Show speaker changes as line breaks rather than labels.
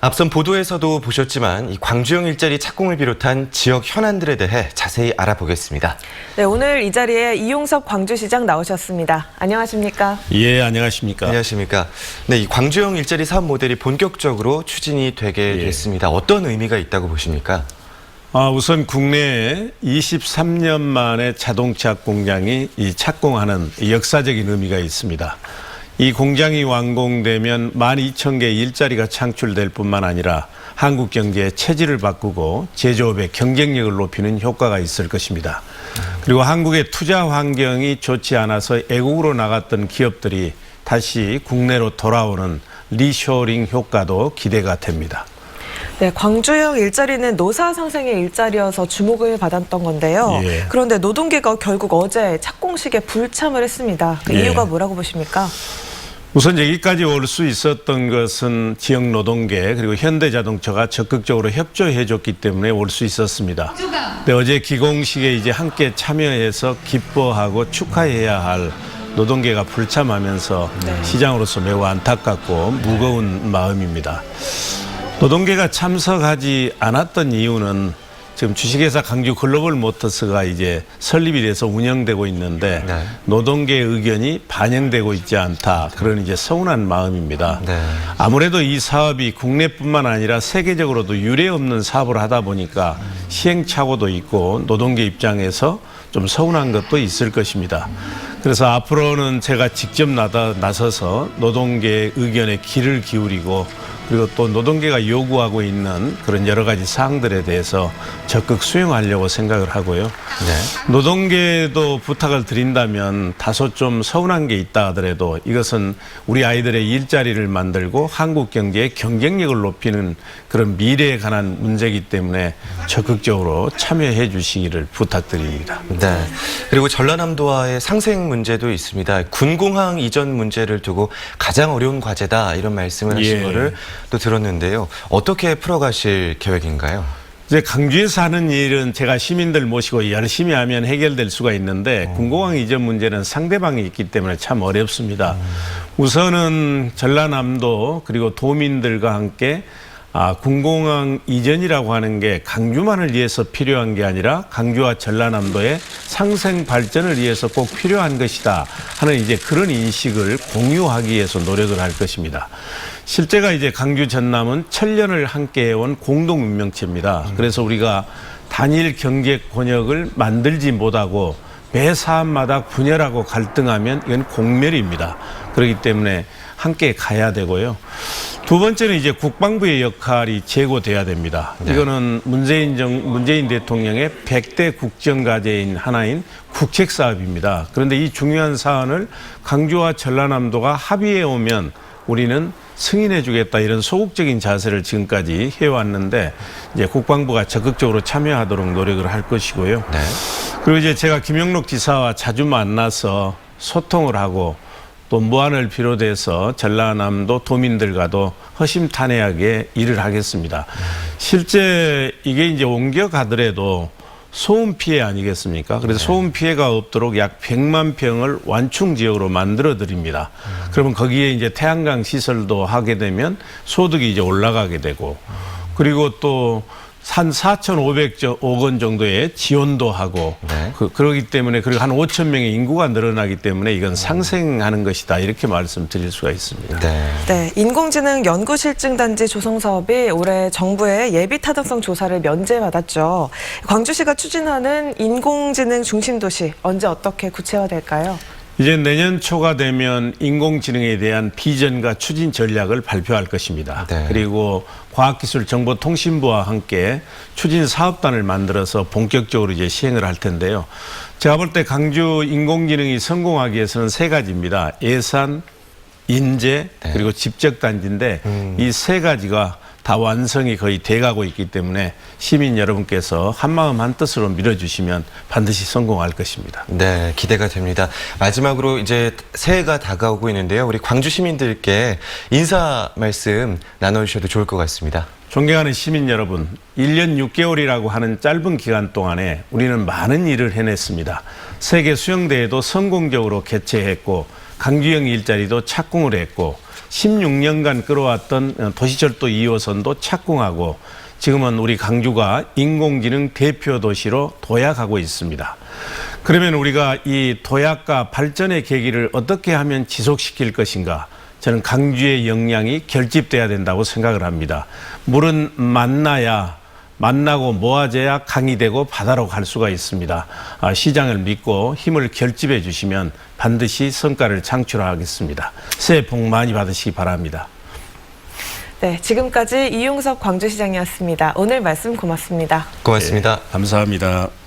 앞선 보도에서도 보셨지만 이 광주형 일자리 착공을 비롯한 지역 현안들에 대해 자세히 알아보겠습니다.
네, 오늘 이 자리에 이용섭 광주시장 나오셨습니다. 안녕하십니까?
예, 안녕하십니까?
안녕하십니까? 네, 이 광주형 일자리 사업 모델이 본격적으로 추진이 되게 됐습니다. 어떤 의미가 있다고 보십니까?
우선 국내에 23년 만에 자동차 공장이 착공하는 역사적인 의미가 있습니다. 이 공장이 완공되면 12,000개의 일자리가 창출될 뿐만 아니라 한국 경제의 체질을 바꾸고 제조업의 경쟁력을 높이는 효과가 있을 것입니다. 그리고 한국의 투자 환경이 좋지 않아서 애국으로 나갔던 기업들이 다시 국내로 돌아오는 리쇼링 효과도 기대가 됩니다.
네, 광주형 일자리는 노사 상생의 일자리여서 주목을 받았던 건데요.
예.
그런데 노동계가 결국 어제 착공식에 불참을 했습니다. 그
예.
이유가 뭐라고 보십니까?
우선 여기까지 올 수 있었던 것은 지역 노동계 그리고 현대자동차가 적극적으로 협조해 줬기 때문에 올 수 있었습니다. 근데 어제 기공식에 이제 함께 참여해서 기뻐하고 축하해야 할 노동계가 불참하면서 시장으로서 매우 안타깝고 무거운 마음입니다. 노동계가 참석하지 않았던 이유는 지금 주식회사 강주 글로벌 모터스가 이제 설립이 돼서 운영되고 있는데 노동계의 의견이 반영되고 있지 않다. 그런 이제 서운한 마음입니다. 아무래도 이 사업이 국내뿐만 아니라 세계적으로도 유례 없는 사업을 하다 보니까 시행착오도 있고 노동계 입장에서 좀 서운한 것도 있을 것입니다. 그래서 앞으로는 제가 직접 나서서 노동계의 의견에 귀를 기울이고 그리고 또 노동계가 요구하고 있는 그런 여러 가지 사항들에 대해서 적극 수용하려고 생각을 하고요. 노동계도 부탁을 드린다면 다소 좀 서운한 게 있다 하더라도 이것은 우리 아이들의 일자리를 만들고 한국 경제의 경쟁력을 높이는 그런 미래에 관한 문제이기 때문에 적극적으로 참여해 주시기를 부탁드립니다.
네. 그리고 전라남도와의 상생 문제도 있습니다. 군공항 이전 문제를 두고 가장 어려운 과제다 이런 말씀을 하신 거를 또 들었는데요. 어떻게 풀어가실 계획인가요?
이제 강주에서 하는 일은 제가 시민들 모시고 열심히 하면 해결될 수가 있는데 군공항 이전 문제는 상대방이 있기 때문에 참 어렵습니다. 우선은 전라남도 그리고 도민들과 함께 군공항 이전이라고 하는 게 강주만을 위해서 필요한 게 아니라 강주와 전라남도의 상생 발전을 위해서 꼭 필요한 것이다 하는 이제 그런 인식을 공유하기 위해서 노력을 할 것입니다. 실제가 이제 강주 전남은 천년을 함께 해온 공동 운명체입니다. 그래서 우리가 단일 경제 권역을 만들지 못하고 매 사업마다 분열하고 갈등하면 이건 공멸입니다. 그렇기 때문에 함께 가야 되고요. 두 번째는 이제 국방부의 역할이 제고돼야 됩니다. 이거는 문재인 대통령의 100대 국정과제인 하나인 국책사업입니다. 그런데 이 중요한 사안을 강주와 전라남도가 합의해 오면 우리는 승인해 주겠다 이런 소극적인 자세를 지금까지 해왔는데 이제 국방부가 적극적으로 참여하도록 노력을 할 것이고요. 그리고 이제 제가 김영록 지사와 자주 만나서 소통을 하고 또 무안을 비롯해서 전라남도 도민들과도 허심탄회하게 일을 하겠습니다. 실제 이게 이제 옮겨가더라도 소음 피해 아니겠습니까? 그래서 소음 피해가 없도록 약 100만 평을 완충 지역으로 만들어 드립니다. 그러면 거기에 이제 태양광 시설도 하게 되면 소득이 이제 올라가게 되고 그리고 또 한 4,500억 원 정도의 지원도 하고 그러기 때문에 그리고 한 5천 명의 인구가 늘어나기 때문에 이건 상생하는 것이다 이렇게 말씀드릴 수가 있습니다.
네, 인공지능 연구실증단지 조성 사업이 올해 정부의 예비타당성 조사를 면제받았죠. 광주시가 추진하는 인공지능 중심도시 언제 어떻게 구체화될까요?
이제 내년 초가 되면 인공지능에 대한 비전과 추진 전략을 발표할 것입니다. 그리고 과학기술정보통신부와 함께 추진 사업단을 만들어서 본격적으로 이제 시행을 할 텐데요. 제가 볼 때 강주 인공지능이 성공하기 위해서는 세 가지입니다. 예산, 인재, 그리고 집적단지인데 이 세 가지가 다 완성이 거의 돼가고 있기 때문에 시민 여러분께서 한마음 한뜻으로 밀어주시면 반드시 성공할 것입니다.
네, 기대가 됩니다. 마지막으로 이제 새해가 다가오고 있는데요. 우리 광주 시민들께 인사 말씀 나눠주셔도 좋을 것 같습니다.
존경하는 시민 여러분, 1년 6개월이라고 하는 짧은 기간 동안에 우리는 많은 일을 해냈습니다. 세계 수영대회도 성공적으로 개최했고 강주역 일자리도 착공을 했고 16년간 끌어왔던 도시철도 2호선도 착공하고 지금은 우리 강주가 인공지능 대표 도시로 도약하고 있습니다. 그러면 우리가 이 도약과 발전의 계기를 어떻게 하면 지속시킬 것인가? 저는 강주의 역량이 결집돼야 된다고 생각을 합니다. 물은 만나고 모아져야 강이 되고 바다로 갈 수가 있습니다. 시장을 믿고 힘을 결집해 주시면 반드시 성과를 창출하겠습니다. 새해 복 많이 받으시기 바랍니다.
네, 지금까지 이용석 광주시장이었습니다. 오늘 말씀 고맙습니다.
고맙습니다.
감사합니다.